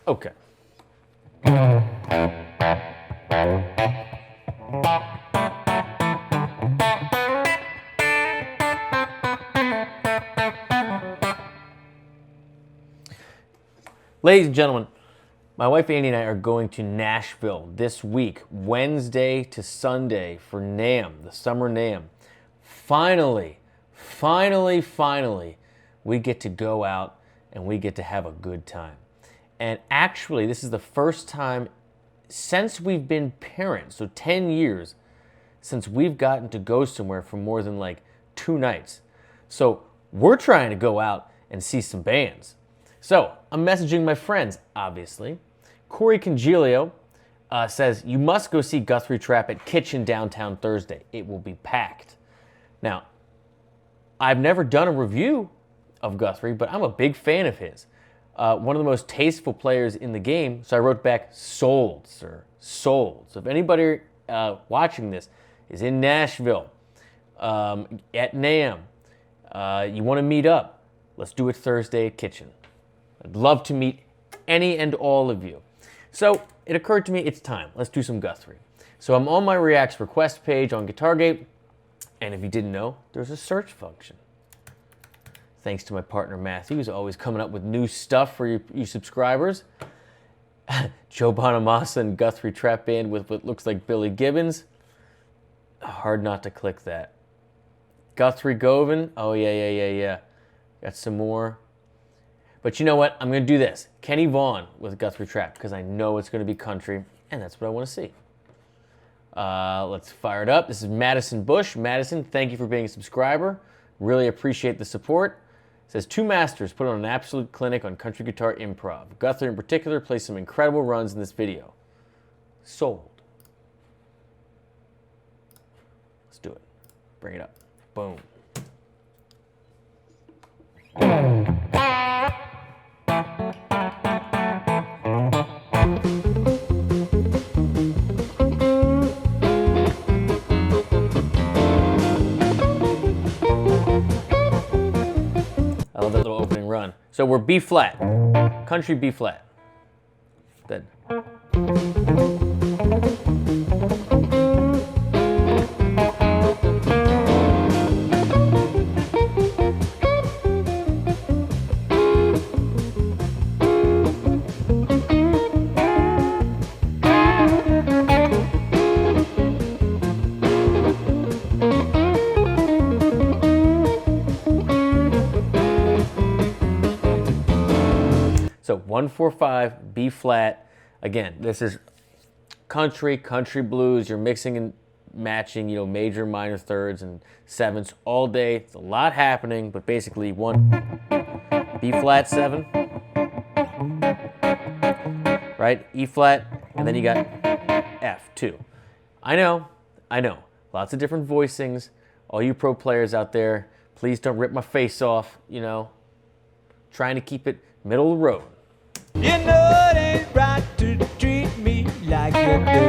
Okay. Ladies and gentlemen, my wife Andy and I are going to Nashville this week, Wednesday to Sunday for NAMM, the summer NAMM. Finally, we get to go out and we get to have a good time. And actually, this is the first time since we've been parents, so 10 years, since we've gotten to go somewhere for more than like 2 nights. So we're trying to go out and see some bands. So I'm messaging my friends, obviously. Corey Congilio says, you must go see Guthrie Trapp at Kitchen downtown Thursday. It will be packed. Now, I've never done a review of Guthrie, but I'm a big fan of his. One of the most tasteful players in the game, so I wrote back, sold, sir, sold. So if anybody watching this is in Nashville, at NAMM, you want to meet up, let's do it Thursday at Kitchen. I'd love to meet any and all of you. So it occurred to me, it's time. Let's do some Guthrie. So I'm on my Reacts request page on GuitarGate, and if you didn't know, there's a search function. Thanks to my partner Matthew, who's always coming up with new stuff for you subscribers. Joe Bonamassa and Guthrie Trapp Band with what looks like Billy Gibbons. Hard not to click that. Guthrie Govan, oh yeah. Got some more. But you know what? I'm going to do this. Kenny Vaughan with Guthrie Trapp, because I know it's going to be country, and that's what I want to see. Let's fire it up. This is Madison Bush. Madison, thank you for being a subscriber. Really appreciate the support. It says, 2 masters put on an absolute clinic on country guitar improv. Guthrie in particular plays some incredible runs in this video. Sold. Let's do it. Bring it up. Boom. I love that little opening run. So we're B flat, country B flat. Good. So 1-4-5, B flat. Again, this is country blues. You're mixing and matching, major, minor thirds and sevenths all day. It's a lot happening, but basically 1 B flat 7, right? E flat, and then you got F2. I know. Lots of different voicings. All you pro players out there, please don't rip my face off. Trying to keep it middle of the road. You know it ain't right to treat me like you do.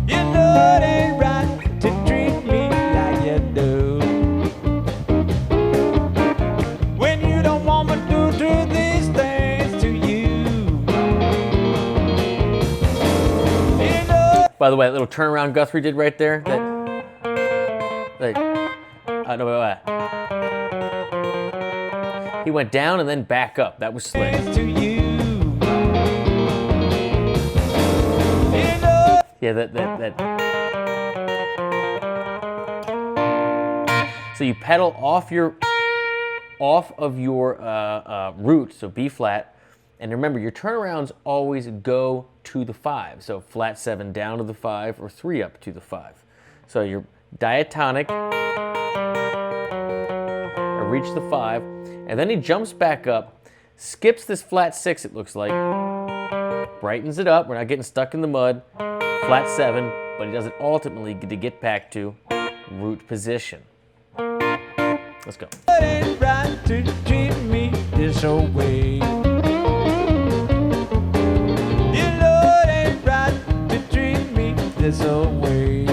You know it ain't right to treat me like you do. When you don't want me to do these things to you. You know. By the way, that little turnaround Guthrie did right there. He went down and then back up. That was slick. Yeah, that. So you pedal off of your root, so B flat, and remember your turnarounds always go to the 5. So flat 7 down to the 5 or 3 up to the 5. So your diatonic, or reach the 5. And then he jumps back up, skips this flat 6, it looks like, brightens it up, we're not getting stuck in the mud, flat 7, but he does it ultimately to get back to root position. Let's go. It ain't right to treat me this old way. You know it ain't right to treat me this old way.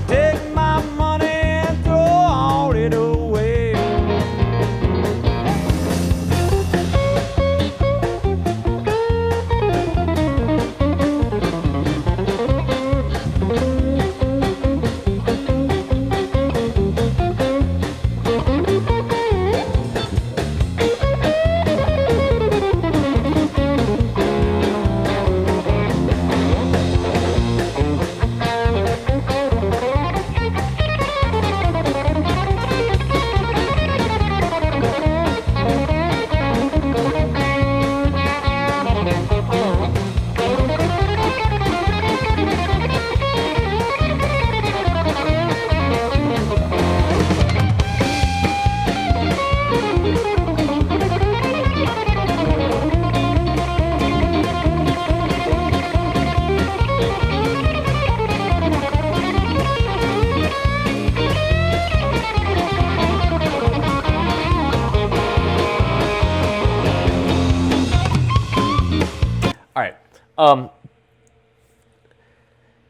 Take my money and throw all it away.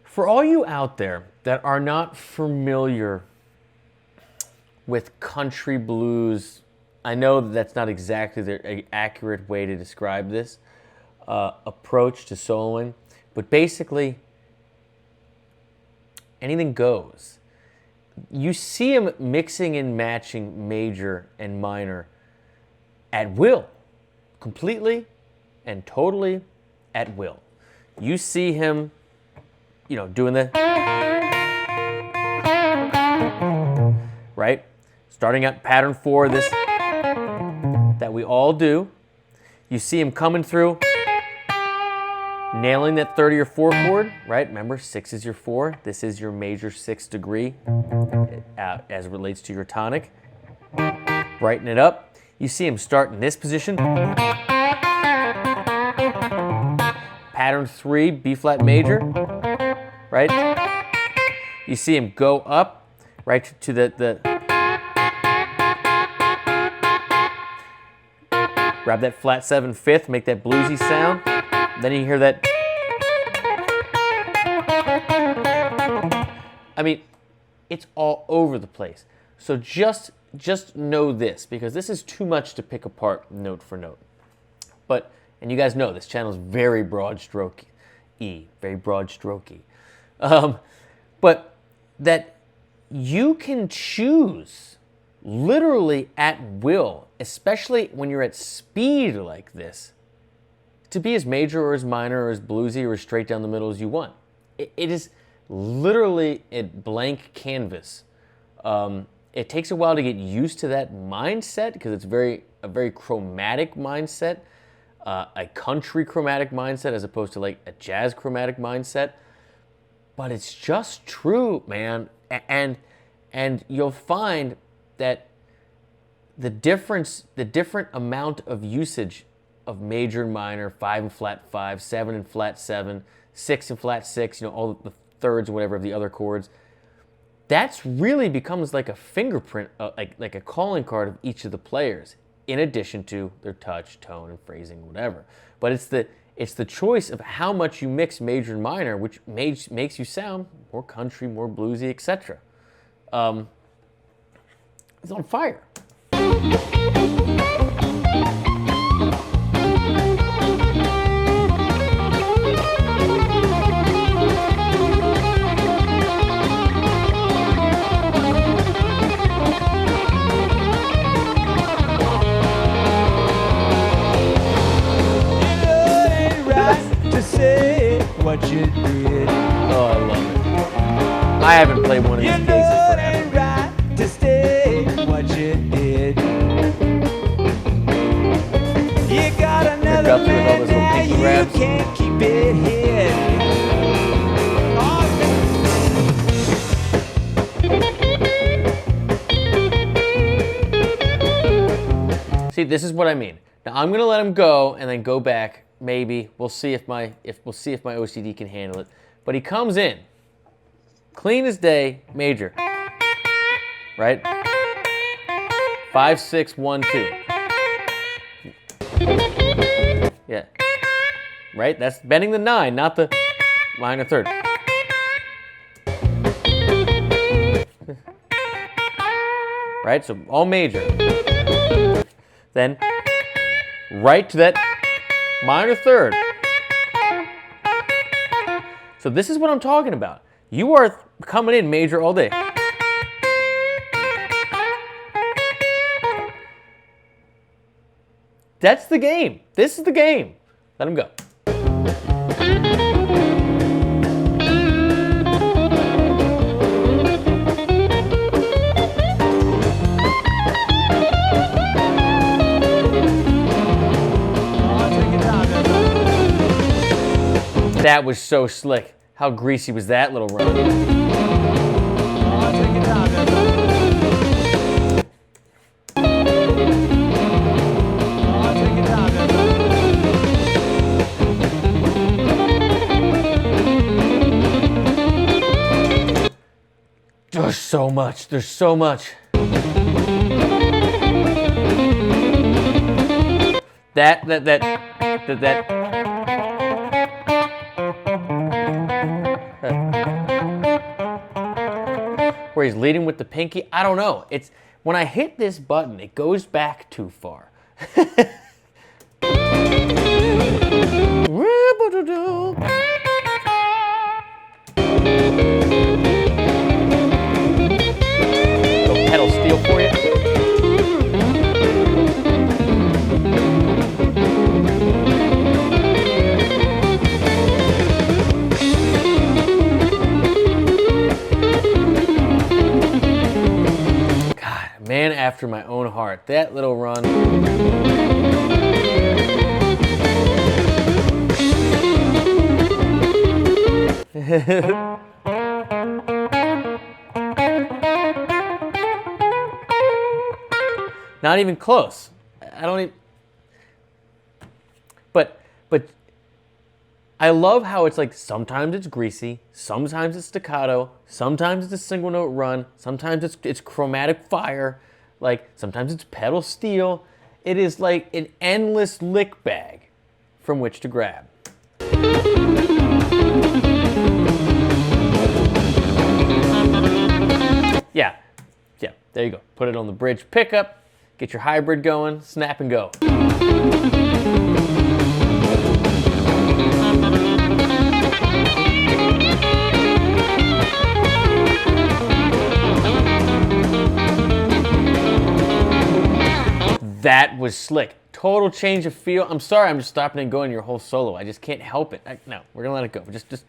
For all you out there that are not familiar with country blues, I know that that's not exactly the accurate way to describe this approach to soloing, but basically anything goes. You see him mixing and matching major and minor at will, completely and totally at will. You see him, doing the, right? Starting at pattern 4, this, that we all do. You see him coming through, nailing that 3rd of your 4 chord, right? Remember, 6 is your 4. This is your major 6th degree as it relates to your tonic. Brighten it up. You see him start in this position. Pattern 3, B flat major, right? You see him go up, right, to the grab that flat 7 5th, make that bluesy sound. Then you hear that. I mean, it's all over the place. So just know this, because this is too much to pick apart note for note. But, and you guys know this channel is very broad strokey, very broad strokey. But that you can choose literally at will, especially when you're at speed like this, to be as major or as minor or as bluesy or as straight down the middle as you want. It is literally a blank canvas. It takes a while to get used to that mindset because it's a very chromatic mindset, a country chromatic mindset as opposed to like a jazz chromatic mindset. But it's just true, man. And you'll find that the different amount of usage of major and minor, 5 and flat 5, 7 and flat 7, 6 and flat 6, all the thirds or whatever of the other chords, that's really becomes like a fingerprint, like a calling card of each of the players, in addition to their touch, tone, and phrasing, whatever. But it's the choice of how much you mix major and minor, which makes you sound more country, more bluesy, etc. It's on fire. What you did. Oh, I love it. I haven't played one of these cases forever. It right to stay what you did. You got another Guthrie with all man those little now, pinky you grabs. can't keep it hid. See, this is what I mean. Now I'm gonna let him go and then go back. Maybe we'll see if my OCD can handle it. But he comes in, clean as day, major, right? 5 6 1 2. Yeah, right. That's bending the 9, not the minor third. Right. So all major. Then right to that minor third. So this is what I'm talking about. You are coming in major all day. That's the game. This is the game. Let him go. That was so slick. How greasy was that little run? There's so much. There's so much. That. where he's leading with the pinky. I don't know. It's when I hit this button, it goes back too far. Pedal steel for you. God, man after my own heart. That little run. Not even close. I don't even. But I love how it's like sometimes it's greasy, sometimes it's staccato, sometimes it's a single note run, sometimes it's chromatic fire, like sometimes it's pedal steel. It is like an endless lick bag from which to grab. Yeah, there you go. Put it on the bridge pickup, get your hybrid going, snap and go. That was slick. Total change of feel. I'm sorry, I'm just stopping and going your whole solo. I just can't help it. No, we're gonna let it go. Just.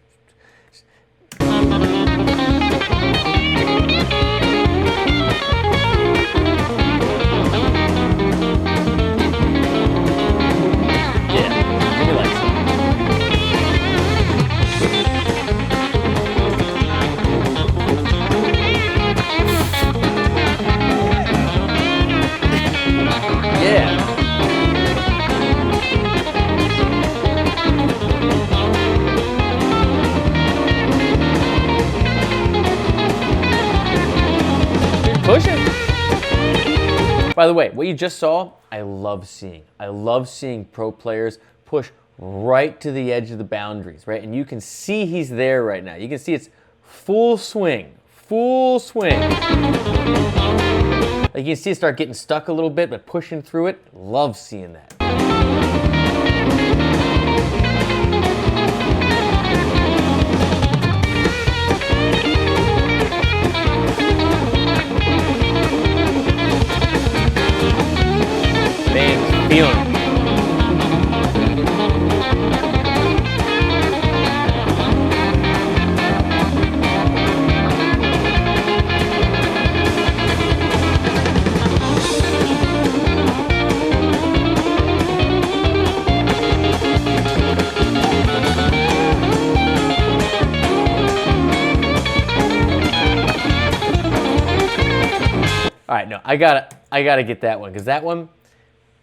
Push it. By the way, what you just saw, I love seeing. I love seeing pro players push right to the edge of the boundaries, right? And you can see he's there right now. You can see it's full swing, full swing. Like you can see it start getting stuck a little bit, but pushing through it. Love seeing that. Feeling it. All right, no, I gotta get that one because that one,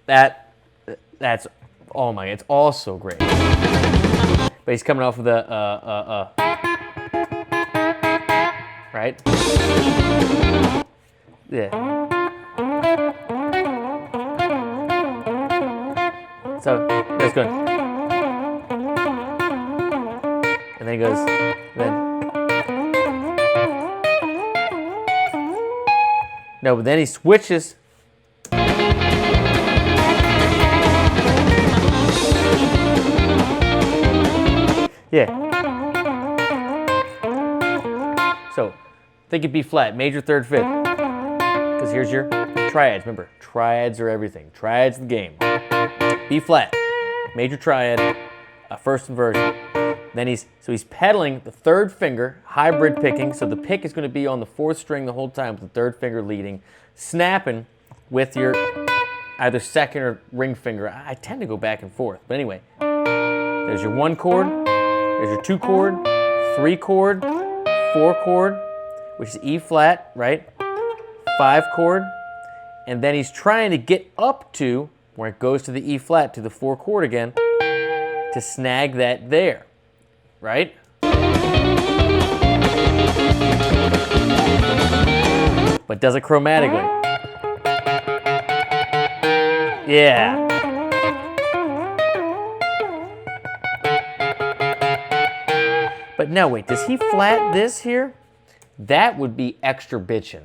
that's, oh my, it's all so great. But he's coming off with a, right? Yeah. So, that's good. And then he goes, no, but then he switches. Yeah. So, think it B flat, major, third, fifth. Because here's your triads. Remember, triads are everything. Triads the game. B flat, major triad, first inversion. Then he's pedaling the third finger, hybrid picking. So the pick is going to be on the fourth string the whole time with the third finger leading, snapping with your either second or ring finger. I tend to go back and forth, but anyway, there's your one chord. There's your 2 chord, 3 chord, 4 chord, which is E flat, right? 5 chord, and then he's trying to get up to where it goes to the E flat to the 4 chord again to snag that there, right? But does it chromatically. Yeah. But no, wait, does he flat this here? That would be extra bitchin'.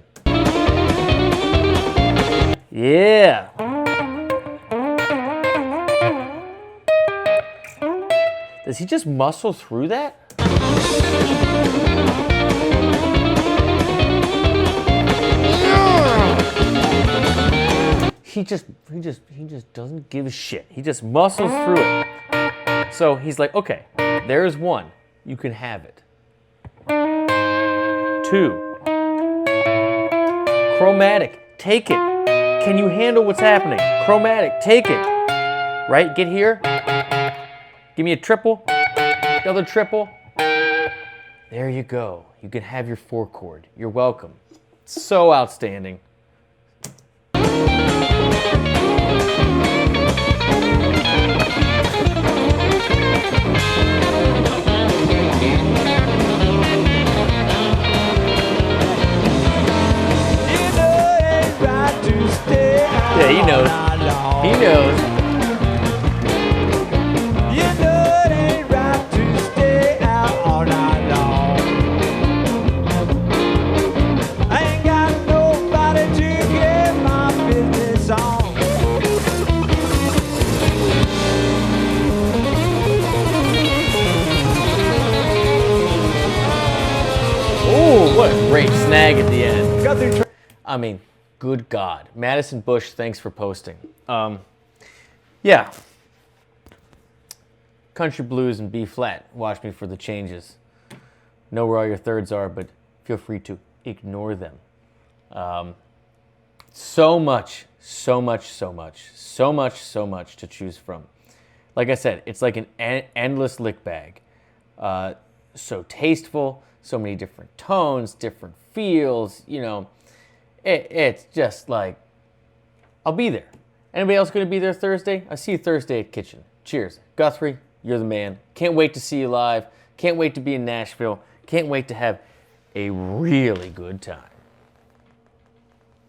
Yeah. Does he just muscle through that? He just doesn't give a shit. He just muscles through it. So he's like, okay, there's one. You can have it. 2. Chromatic, take it. Can you handle what's happening? Chromatic, take it. Right, get here. Give me a triple. Another triple. There you go. You can have your 4 chord. You're welcome. So outstanding. Yeah, he knows. He knows. You know it ain't right to stay out all night long. I ain't got nobody to get my business on. Ooh, what a great snag at the end. Guthrie Trapp. I mean, good God. Madison Bush, thanks for posting. Yeah. Country blues and B flat. Watch me for the changes. Know where all your thirds are, but feel free to ignore them. So much to choose from. Like I said, it's like an endless lick bag. So tasteful, so many different tones, different feels, you know. It's just like, I'll be there. Anybody else going to be there Thursday? I see you Thursday at Kitchen. Cheers. Guthrie, you're the man. Can't wait to see you live. Can't wait to be in Nashville. Can't wait to have a really good time.